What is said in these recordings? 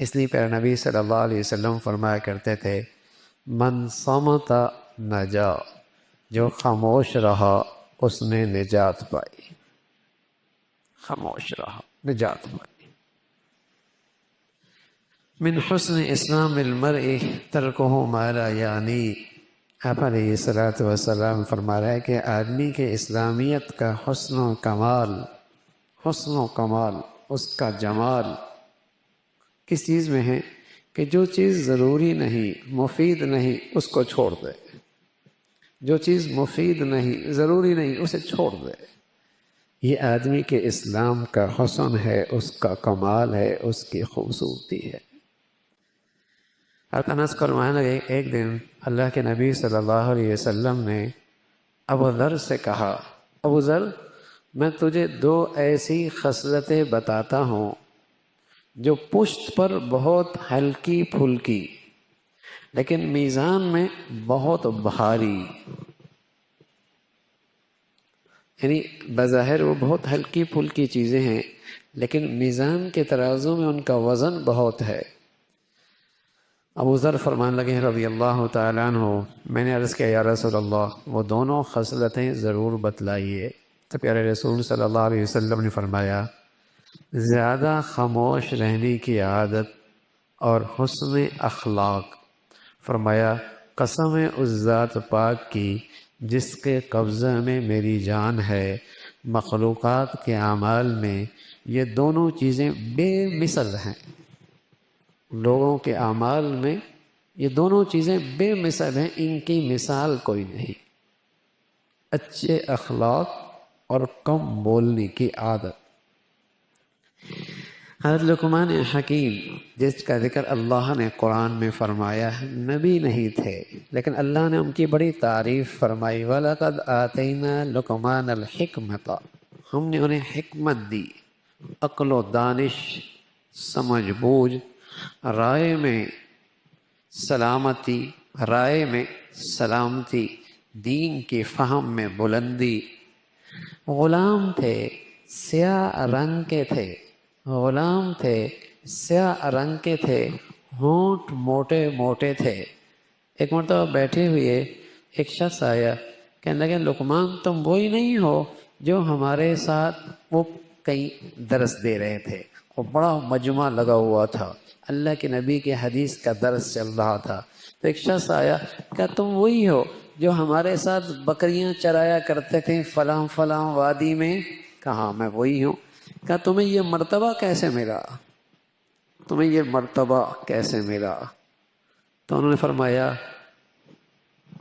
اس لیے پیارے نبی صلی اللہ علیہ وسلم فرمایا کرتے تھے من صمت نجا، جو خاموش رہا اس نے نجات پائی، خاموش رہا نجات پائی۔ من حسن اسلام المرء ترکہ ما لا یعنی، آپ علیہ الصلوۃ والسلام فرما رہے ہیں کہ آدمی کے اسلامیت کا حسن و کمال، حسن و کمال، اس کا جمال کس چیز میں ہے کہ جو چیز ضروری نہیں، مفید نہیں، اس کو چھوڑ دے۔ جو چیز مفید نہیں، ضروری نہیں، اسے چھوڑ دے۔ یہ آدمی کے اسلام کا حسن ہے، اس کا کمال ہے، اس کی خوبصورتی ہے۔ انس فرمانے لگے ایک دن اللہ کے نبی صلی اللہ علیہ وسلم نے ابو ذر سے کہا، ابو ذر میں تجھے دو ایسی خصلتیں بتاتا ہوں جو پشت پر بہت ہلکی پھلکی لیکن میزان میں بہت بھاری، یعنی بظاہر وہ بہت ہلکی پھلکی چیزیں ہیں لیکن میزان کے ترازو میں ان کا وزن بہت ہے۔ ابو ذر فرمانے لگے رضی اللہ تعالیٰ عنہ، میں نے عرض کیا یا رسول اللہ وہ دونوں خصلتیں ضرور بتلائیے۔ تو پیارے رسول صلی اللہ علیہ وسلم نے فرمایا زیادہ خاموش رہنے کی عادت اور حسن اخلاق۔ فرمایا قسم اس ذات پاک کی جس کے قبضہ میں میری جان ہے، مخلوقات کے اعمال میں یہ دونوں چیزیں بے مثل ہیں، لوگوں کے اعمال میں یہ دونوں چیزیں بے مثل ہیں، ان کی مثال کوئی نہیں۔ اچھے اخلاق اور کم بولنے کی عادت۔ حضرت لقمان حکیم جس کا ذکر اللہ نے قرآن میں فرمایا، نبی نہیں تھے لیکن اللہ نے ان کی بڑی تعریف فرمائی، وَلَقَدْ آتَيْنَا لُقْمَانَ الْحِكْمَةَ، ہم نے انہیں حکمت دی، عقل و دانش، سمجھ بوجھ، رائے میں سلامتی، دین کی فہم میں بلندی۔ غلام تھے، سیاہ رنگ کے تھے، غلام تھے، سیاہ رنگ کے تھے، ہونٹ موٹے موٹے تھے۔ ایک مرتبہ بیٹھے ہوئے ایک شخص آیا، کہنے لگے لقمان تم وہی نہیں ہو جو ہمارے ساتھ وہ کئی درس دے رہے تھے، وہ بڑا مجمع لگا ہوا تھا، اللہ کے نبی کے حدیث کا درس چل رہا تھا۔ تو ایک شخص آیا کہ تم وہی ہو جو ہمارے ساتھ بکریاں چرایا کرتے تھے فلاں فلاں وادی میں؟ کہا میں وہی ہوں۔ کہا تمہیں یہ مرتبہ کیسے ملا؟ تمہیں یہ مرتبہ کیسے ملا؟ تو انہوں نے فرمایا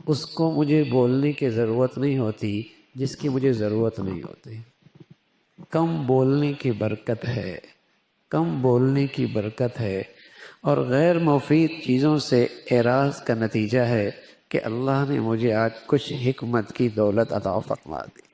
اس کو مجھے بولنے کی ضرورت نہیں ہوتی جس کی مجھے ضرورت نہیں ہوتی۔ کم بولنے کی برکت ہے، کم بولنے کی برکت ہے، اور غیر مفید چیزوں سے اعراض کا نتیجہ ہے کہ اللہ نے مجھے آج کچھ حکمت کی دولت عطا فرما دی۔